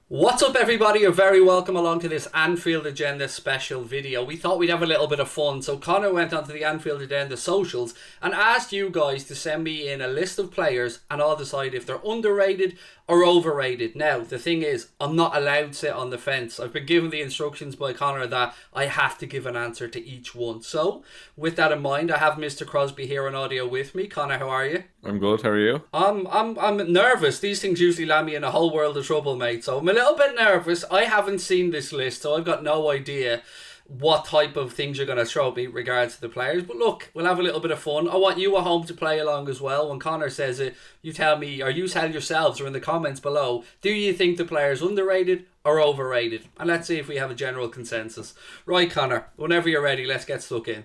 What's up, everybody? You're very welcome along to this Anfield Agenda special video. We thought we'd have a little bit of fun, so Connor went onto the Anfield Agenda socials and asked you guys to send me in a list of players, and I'll decide if they're underrated or overrated. Now, the thing is, I'm not allowed to sit on the fence. I've been given the instructions by Connor that I have to give an answer to each one. So, with that in mind, I have Mr. Crosby here on audio with me. Connor, how are you? I'm good, how are you? I'm nervous. These things usually land me in a whole world of trouble, mate. So I'm a little bit nervous. I haven't seen this list, so I've got no idea what type of things you're going to throw at me regards to the players. But look, we'll have a little bit of fun. I want you at home to play along as well. When Connor says it, you tell me, or you tell yourselves, or in the comments below, do you think the player's underrated or overrated? And let's see if we have a general consensus. Right, Connor, whenever you're ready, let's get stuck in.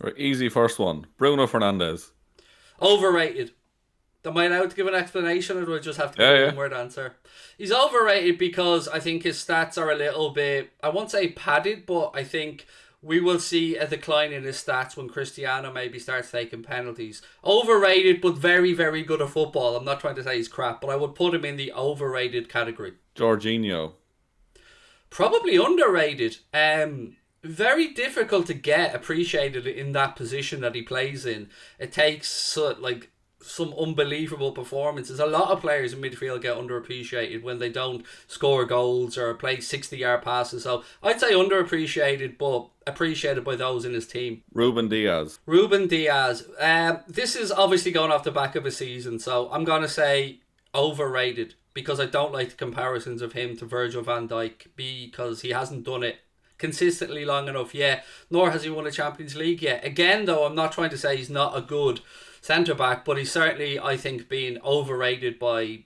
Right, easy first one. Bruno Fernandes. Overrated. Am I allowed to give an explanation, or do I just have to give a one-word answer? He's overrated because I think his stats are a little bit, I won't say padded, but I think we will see a decline in his stats when Cristiano maybe starts taking penalties. Overrated, but very, very good at football. I'm not trying to say he's crap, but I would put him in the overrated category. Jorginho. Probably underrated. Very difficult to get appreciated in that position that he plays in. It takes some unbelievable performances. A lot of players in midfield get underappreciated when they don't score goals or play 60-yard passes. So I'd say underappreciated, but appreciated by those in his team. Ruben Diaz. This is obviously going off the back of a season, so I'm going to say overrated because I don't like the comparisons of him to Virgil van Dijk because he hasn't done it consistently long enough yet, nor has he won a Champions League yet. Again, though, I'm not trying to say he's not a good centre-back, but he's certainly, I think, being overrated by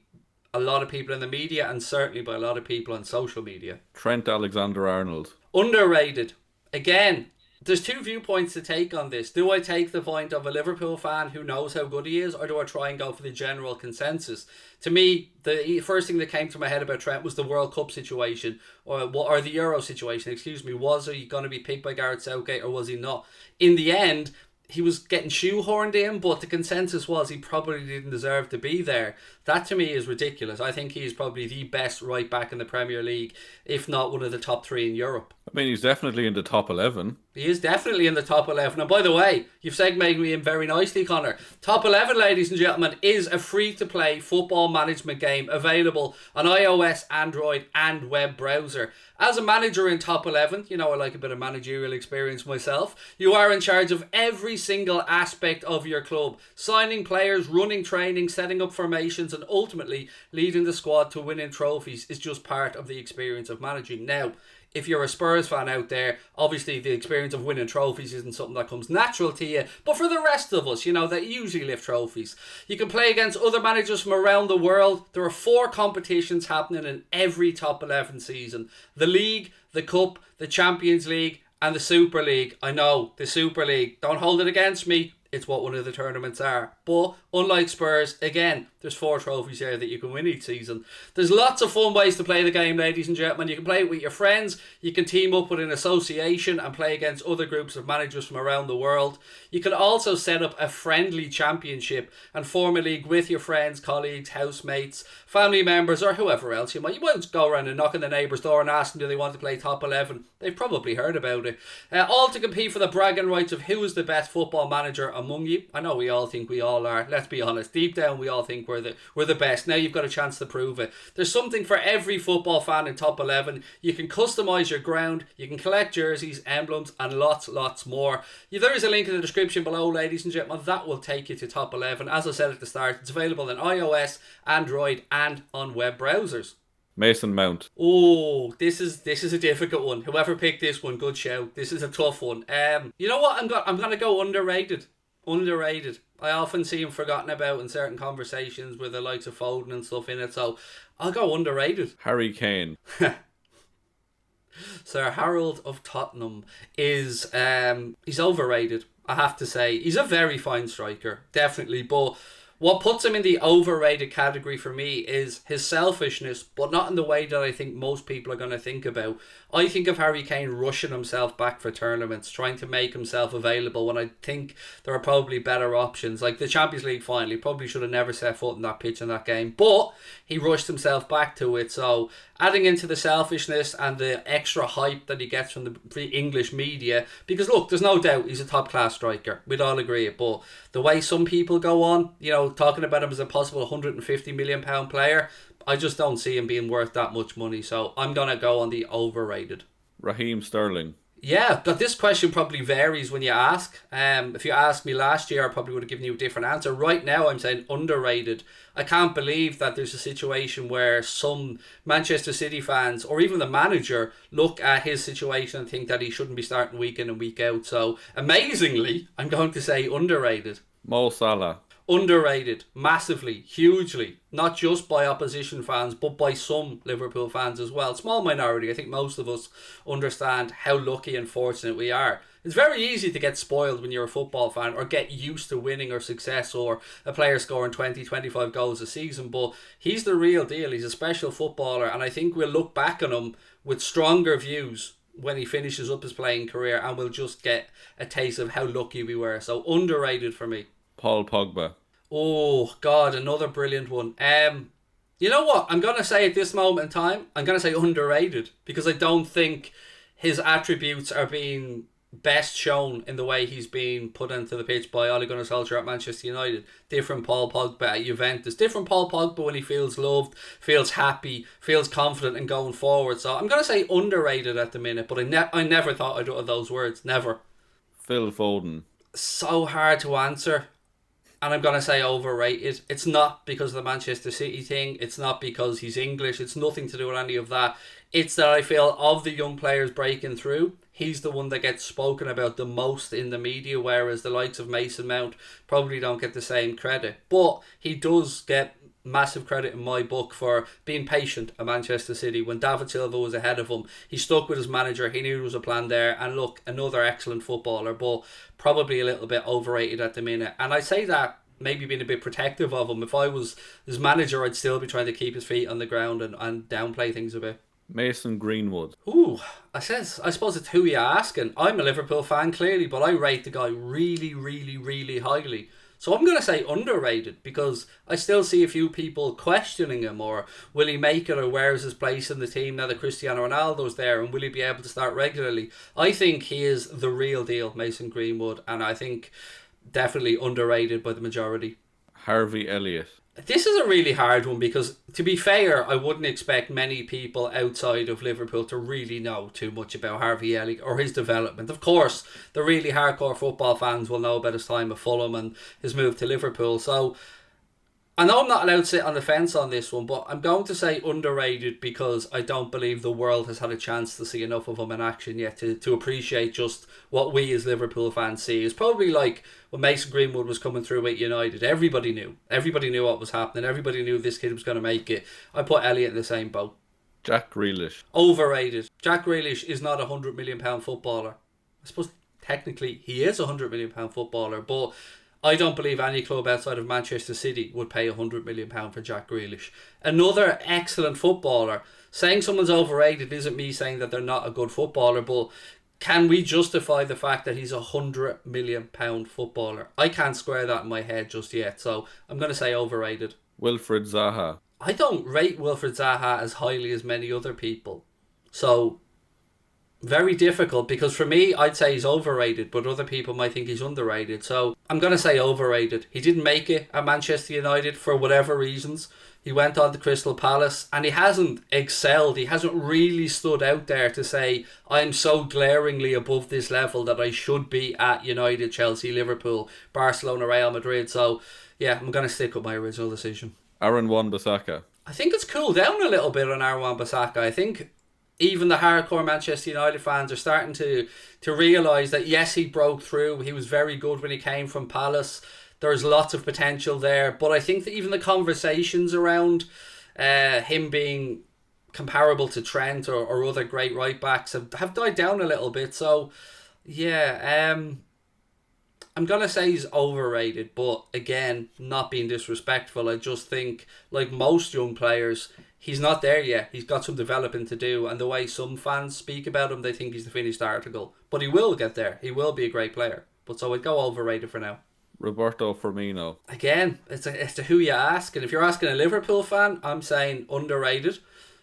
a lot of people in the media and certainly by a lot of people on social media. Trent Alexander-Arnold. Underrated. Again, there's two viewpoints to take on this. Do I take the point of a Liverpool fan who knows how good he is, or do I try and go for the general consensus? To me, the first thing that came to my head about Trent was the World Cup situation, or the Euro situation, excuse me. Was he going to be picked by Gareth Southgate or was he not? In the end, he was getting shoehorned in, but the consensus was he probably didn't deserve to be there. That to me is ridiculous. I think he is probably the best right back in the Premier League, if not one of the top three in Europe. I mean, he's definitely in the top 11. He is definitely in the top 11. And by the way, you've segued me in very nicely, Connor. Top 11, ladies and gentlemen, is a free-to-play football management game available on iOS, Android and web browser. As a manager in Top 11, you know I like a bit of managerial experience myself, you are in charge of every single aspect of your club. Signing players, running training, setting up formations and ultimately leading the squad to winning trophies is just part of the experience of managing. Now, if you're a Spurs fan out there, obviously the experience of winning trophies isn't something that comes natural to you. But for the rest of us, you know, that usually lift trophies. You can play against other managers from around the world. There are 4 competitions happening in every Top 11 season. The League, the Cup, the Champions League and the Super League. I know, the Super League. Don't hold it against me. It's what one of the tournaments are. But unlike Spurs, again, there's 4 trophies here that you can win each season. There's lots of fun ways to play the game, ladies and gentlemen. You can play it with your friends. You can team up with an association and play against other groups of managers from around the world. You can also set up a friendly championship and form a league with your friends, colleagues, housemates, family members or whoever else you might. You won't go around and knock on the neighbour's door and ask them do they want to play Top 11. They've probably heard about it. All to compete for the bragging rights of who is the best football manager among you. I know we all think we all are. Let's be honest. Deep down we all think we're the best. Now you've got a chance to prove it. There's something for every football fan in Top 11. You can customise your ground. You can collect jerseys, emblems and lots more. There is a link in the description below, ladies and gentlemen. That will take you to Top 11. As I said at the start, it's available on iOS, Android and on web browsers. Mason Mount. Oh, this is a difficult one. Whoever picked this one, good shout. This is a tough one. You know what? I'm gonna go underrated. Underrated. I often see him forgotten about in certain conversations with the likes of Foden and stuff in it, so I'll go underrated. Harry Kane. Sir Harold of Tottenham is he's overrated, I have to say. He's a very fine striker, definitely, but What puts him in the overrated category for me is his selfishness, but not in the way that I think most people are going to think about. I think of Harry Kane rushing himself back for tournaments, trying to make himself available when I think there are probably better options. Like the Champions League final, he probably should have never set foot in that pitch in that game, but he rushed himself back to it. So adding into the selfishness and the extra hype that he gets from the English media, because look, there's no doubt he's a top class striker, we'd all agree it, but the way some people go on, talking about him as a possible £150 million player, I just don't see him being worth that much money, so I'm going to go on the overrated. Raheem Sterling. Yeah, but this question probably varies when you ask. If you asked me last year, I probably would have given you a different answer. Right now, I'm saying underrated. I can't believe that there's a situation where some Manchester City fans, or even the manager, look at his situation and think that he shouldn't be starting week in and week out. So, amazingly, I'm going to say underrated. Mo Salah. Underrated, massively, hugely, not just by opposition fans, but by some Liverpool fans as well. Small minority. I think most of us understand how lucky and fortunate we are. It's very easy to get spoiled when you're a football fan, or get used to winning or success, or a player scoring 20, 25 goals a season, but he's the real deal. He's a special footballer, and I think we'll look back on him with stronger views when he finishes up his playing career, and we'll just get a taste of how lucky we were. So underrated for me. Paul Pogba. Oh, God, another brilliant one. You know what? I'm going to say at this moment in time, I'm going to say underrated, because I don't think his attributes are being best shown in the way he's being put into the pitch by Ole Gunnar Solskjaer at Manchester United. Different Paul Pogba at Juventus. Different Paul Pogba when he feels loved, feels happy, feels confident in going forward. So I'm going to say underrated at the minute, but I never thought I'd utter those words. Never. Phil Foden. So hard to answer. And I'm going to say overrated. It's not because of the Manchester City thing. It's not because he's English. It's nothing to do with any of that. It's that I feel of the young players breaking through, he's the one that gets spoken about the most in the media, whereas the likes of Mason Mount probably don't get the same credit. But he does get massive credit in my book for being patient at Manchester City. When David Silva was ahead of him, he stuck with his manager. He knew there was a plan there, and look, another excellent footballer, but probably a little bit overrated at the minute. And I say that maybe being a bit protective of him. If I was his manager, I'd still be trying to keep his feet on the ground and downplay things a bit. Mason Greenwood. Ooh, I suppose it's who you're asking. I'm a Liverpool fan, clearly, but I rate the guy really, really, really highly. So I'm going to say underrated, because I still see a few people questioning him, or will he make it, or where is his place in the team now that Cristiano Ronaldo's there, and will he be able to start regularly? I think he is the real deal, Mason Greenwood, and I think definitely underrated by the majority. Harvey Elliott. This is a really hard one, because to be fair, I wouldn't expect many people outside of Liverpool to really know too much about Harvey Elliott or his development. Of course, the really hardcore football fans will know about his time at Fulham and his move to Liverpool. So I know I'm not allowed to sit on the fence on this one, but I'm going to say underrated, because I don't believe the world has had a chance to see enough of him in action yet to appreciate just what we as Liverpool fans see. It's probably like when Mason Greenwood was coming through at United. Everybody knew what was happening. Everybody knew this kid was going to make it. I put Elliott in the same boat. Jack Grealish. Overrated. Jack Grealish is not a £100 million footballer. I suppose technically he is a £100 million footballer, but I don't believe any club outside of Manchester City would pay £100 million for Jack Grealish. Another excellent footballer. Saying someone's overrated isn't me saying that they're not a good footballer, but can we justify the fact that he's a £100 million footballer? I can't square that in my head just yet, so I'm going to say overrated. Wilfred Zaha. I don't rate Wilfred Zaha as highly as many other people. So very difficult, because for me, I'd say he's overrated, but other people might think he's underrated. So I'm going to say overrated. He didn't make it at Manchester United for whatever reasons. He went on to Crystal Palace and he hasn't excelled. He hasn't really stood out there to say, I'm so glaringly above this level that I should be at United, Chelsea, Liverpool, Barcelona, Real Madrid. So yeah, I'm going to stick with my original decision. Aaron Wan-Bissaka. I think it's cooled down a little bit on Aaron Wan-Bissaka. I think even the hardcore Manchester United fans are starting to realise that yes, he broke through. He was very good when he came from Palace. There's lots of potential there. But I think that even the conversations around him being comparable to Trent or other great right backs have died down a little bit. So yeah, I'm going to say he's overrated, but again, not being disrespectful, I just think, like most young players, he's not there yet. He's got some developing to do, and the way some fans speak about him, they think he's the finished article. But he will get there. He will be a great player. But so I'd go overrated for now. Roberto Firmino. Again, it's a who you ask, and if you're asking a Liverpool fan, I'm saying underrated.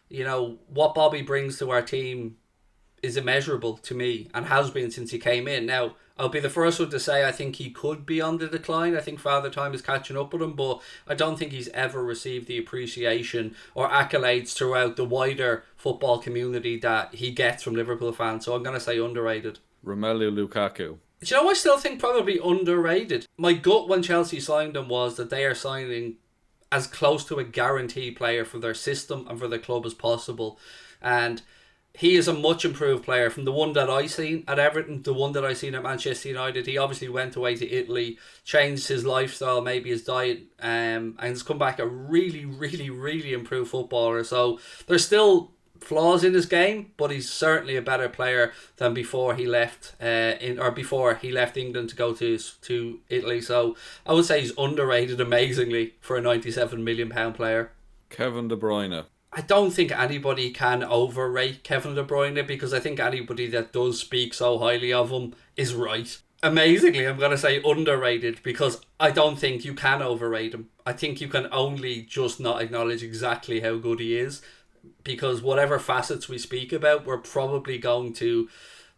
You know, what Bobby brings to our team is immeasurable to me, and has been since he came in. Now, I'll be the first one to say I think he could be on the decline. I think Father Time is catching up with him, but I don't think he's ever received the appreciation or accolades throughout the wider football community that he gets from Liverpool fans. So I'm going to say underrated. Romelu Lukaku. Do you know, I still think probably underrated. My gut when Chelsea signed him was that they are signing as close to a guarantee player for their system and for their club as possible. And he is a much improved player from the one that I seen at Everton, the one that I seen at Manchester United. He obviously went away to Italy, changed his lifestyle, maybe his diet, and has come back a really, really, really improved footballer. So there's still flaws in his game, but he's certainly a better player than before he left before he left England to go to Italy. So I would say he's underrated amazingly for a £97 million player. Kevin De Bruyne. I don't think anybody can overrate Kevin De Bruyne, because I think anybody that does speak so highly of him is right. Amazingly, I'm going to say underrated, because I don't think you can overrate him. I think you can only just not acknowledge exactly how good he is, because whatever facets we speak about, we're probably going to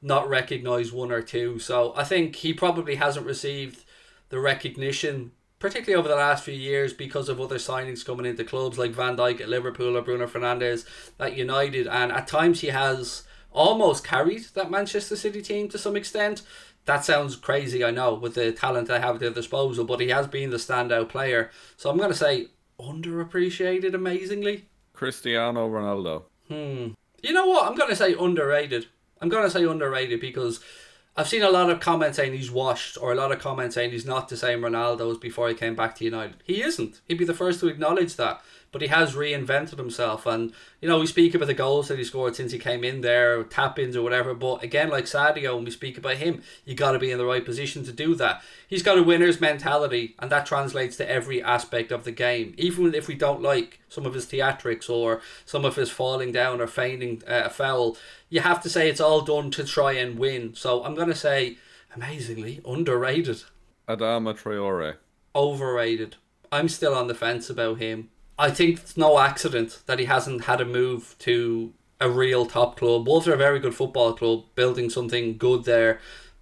not recognise one or two. So I think he probably hasn't received the recognition, particularly over the last few years, because of other signings coming into clubs like Van Dijk at Liverpool or Bruno Fernandes at United, and at times he has almost carried that Manchester City team to some extent. That sounds crazy, I know, with the talent they have at their disposal, but he has been the standout player. So I'm going to say underappreciated amazingly. Cristiano Ronaldo. You know what? I'm going to say underrated. I'm going to say underrated because I've seen a lot of comments saying he's washed, or a lot of comments saying he's not the same Ronaldo as before he came back to United. He isn't. He'd be the first to acknowledge that. But he has reinvented himself. And, you know, we speak about the goals that he scored since he came in there, tap-ins or whatever. But again, like Sadio, when we speak about him, you got to be in the right position to do that. He's got a winner's mentality, and that translates to every aspect of the game. Even if we don't like some of his theatrics or some of his falling down or feigning a foul, you have to say it's all done to try and win. So I'm going to say, amazingly, underrated. Adama Traore. Overrated. I'm still on the fence about him. I think it's no accident that he hasn't had a move to a real top club. Wolves are a very good football club, building something good there.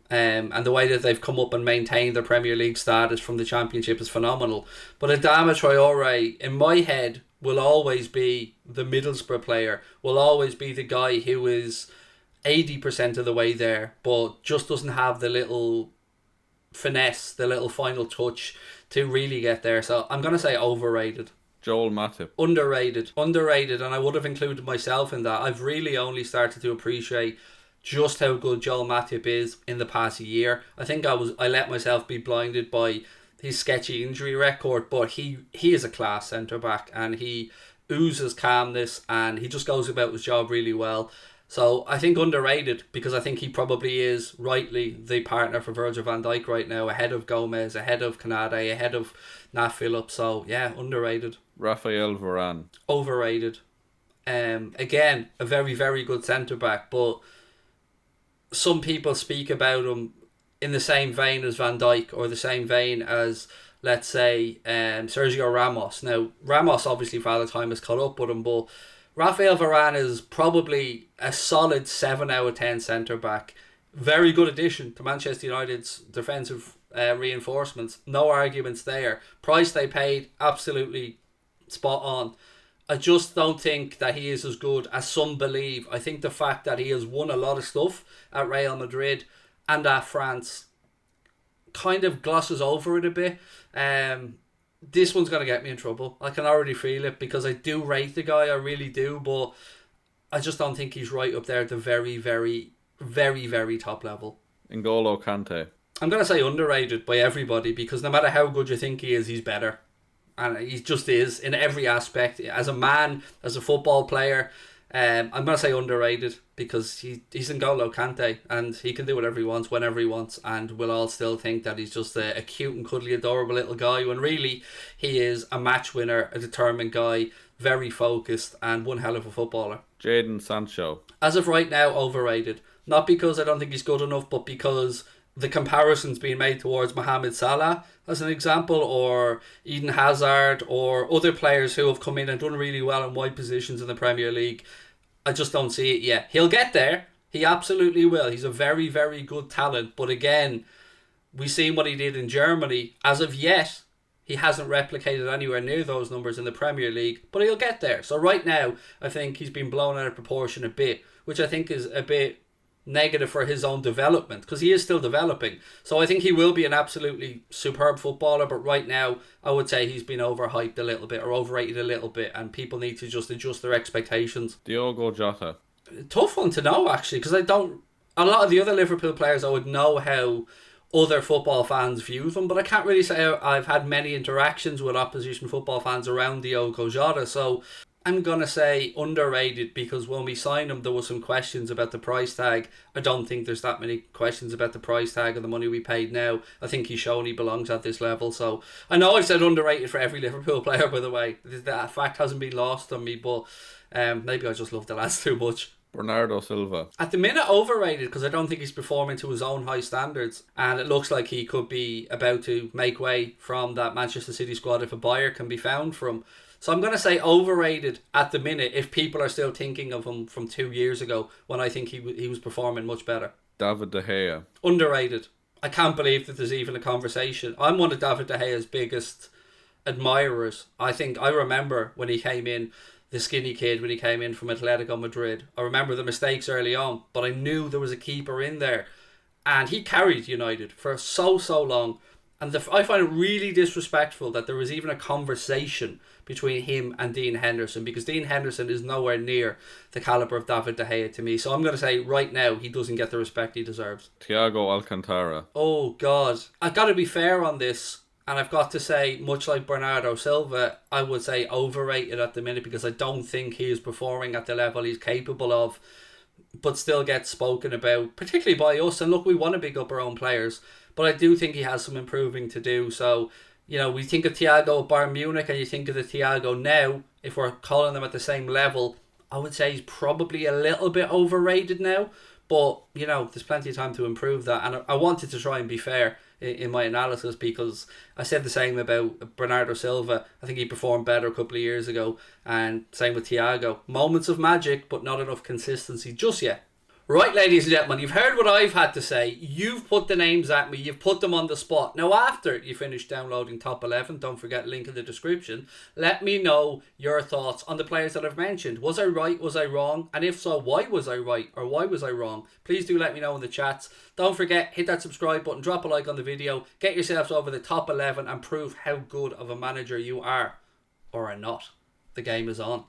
And the way that they've come up and maintained their Premier League status from the Championship is phenomenal. But Adama Traore, in my head, will always be the Middlesbrough player, will always be the guy who is 80% of the way there, but just doesn't have the little finesse, the little final touch to really get there. So I'm going to say overrated. Joel Matip. Underrated, and I would have included myself in that. I've really only started to appreciate just how good Joel Matip is in the past year. I think I let myself be blinded by his sketchy injury record, but he is a class centre back, and he oozes calmness, and he just goes about his job really well. So I think underrated, because I think he probably is rightly the partner for Virgil van Dijk right now, ahead of Gomez, ahead of Canade, ahead of Nat Phillips. So yeah, underrated. Rafael Varane. Overrated. Again, a very, very good centre back, but some people speak about him in the same vein as Van Dijk, or the same vein as, let's say, Sergio Ramos. Now, Ramos obviously for all the time has caught up with him, but Rafael Varane is probably a solid 7 out of 10 centre back. Very good addition to Manchester United's defensive reinforcements. No arguments there. Price they paid, absolutely spot on. I just don't think that he is as good as some believe. I think the fact that he has won a lot of stuff at Real Madrid and at France kind of glosses over it a bit. This one's going to get me in trouble. I can already feel it, because I do rate the guy, I really do, but I just don't think he's right up there at the very, very, very, very top level. N'Golo Kante. I'm going to say underrated by everybody, because no matter how good you think he is, he's better. And he just is in every aspect. As a man, as a football player, I'm going to say underrated because he's N'Golo Kante and he can do whatever he wants whenever he wants, and we'll all still think that he's just a cute and cuddly adorable little guy when really he is a match winner, a determined guy, very focused and one hell of a footballer. Jadon Sancho. As of right now, overrated. Not because I don't think he's good enough, but because the comparisons being made towards Mohamed Salah as an example, or Eden Hazard, or other players who have come in and done really well in wide positions in the Premier League. I just don't see it yet. He'll get there. He absolutely will. He's a very, very good talent. But again, we've seen what he did in Germany. As of yet, he hasn't replicated anywhere near those numbers in the Premier League. But he'll get there. So right now, I think he's been blown out of proportion a bit, which I think is a bit negative for his own development, because he is still developing. So I think he will be an absolutely superb footballer, but right now I would say he's been overhyped a little bit or overrated a little bit, and people need to just adjust their expectations. Diogo Jota. Tough one to know, actually, because a lot of the other Liverpool players I would know how other football fans view them, but I can't really say I've had many interactions with opposition football fans around Diogo Jota, so I'm going to say underrated, because when we signed him there was some questions about the price tag. I don't think there's that many questions about the price tag and the money we paid now. I think he's shown he belongs at this level. So I know I've said underrated for every Liverpool player, by the way. That fact hasn't been lost on me, but maybe I just love the lads too much. Bernardo Silva. At the minute, overrated, because I don't think he's performing to his own high standards, and it looks like he could be about to make way from that Manchester City squad if a buyer can be found for him. So I'm going to say overrated at the minute, if people are still thinking of him from 2 years ago, when I think he was performing much better. David De Gea. Underrated. I can't believe that there's even a conversation. I'm one of David De Gea's biggest admirers. I remember when he came in, the skinny kid, when he came in from Atletico Madrid. I remember the mistakes early on, but I knew there was a keeper in there. And he carried United for so long. And I find it really disrespectful that there was even a conversation between him and Dean Henderson, because Dean Henderson is nowhere near the calibre of David De Gea to me. So I'm going to say right now he doesn't get the respect he deserves. Thiago Alcantara. Oh God. I've got to be fair on this, and I've got to say, much like Bernardo Silva, I would say overrated at the minute, because I don't think he is performing at the level he's capable of, but still gets spoken about, particularly by us. And look, we want to big up our own players, but I do think he has some improving to do. So, you know, we think of Thiago at Bayern Munich and you think of the Thiago now, if we're calling them at the same level, I would say he's probably a little bit overrated now. But, you know, there's plenty of time to improve that. And I wanted to try and be fair in my analysis, because I said the same about Bernardo Silva. I think he performed better a couple of years ago. And same with Thiago. Moments of magic, but not enough consistency just yet. Right, ladies and gentlemen, you've heard what I've had to say. You've put the names at me. You've put them on the spot. Now, after you finish downloading Top 11, don't forget, link in the description, let me know your thoughts on the players that I've mentioned. Was I right? Was I wrong? And if so, why was I right or why was I wrong? Please do let me know in the chats. Don't forget, hit that subscribe button, drop a like on the video, get yourselves over the Top 11 and prove how good of a manager you are or are not. The game is on.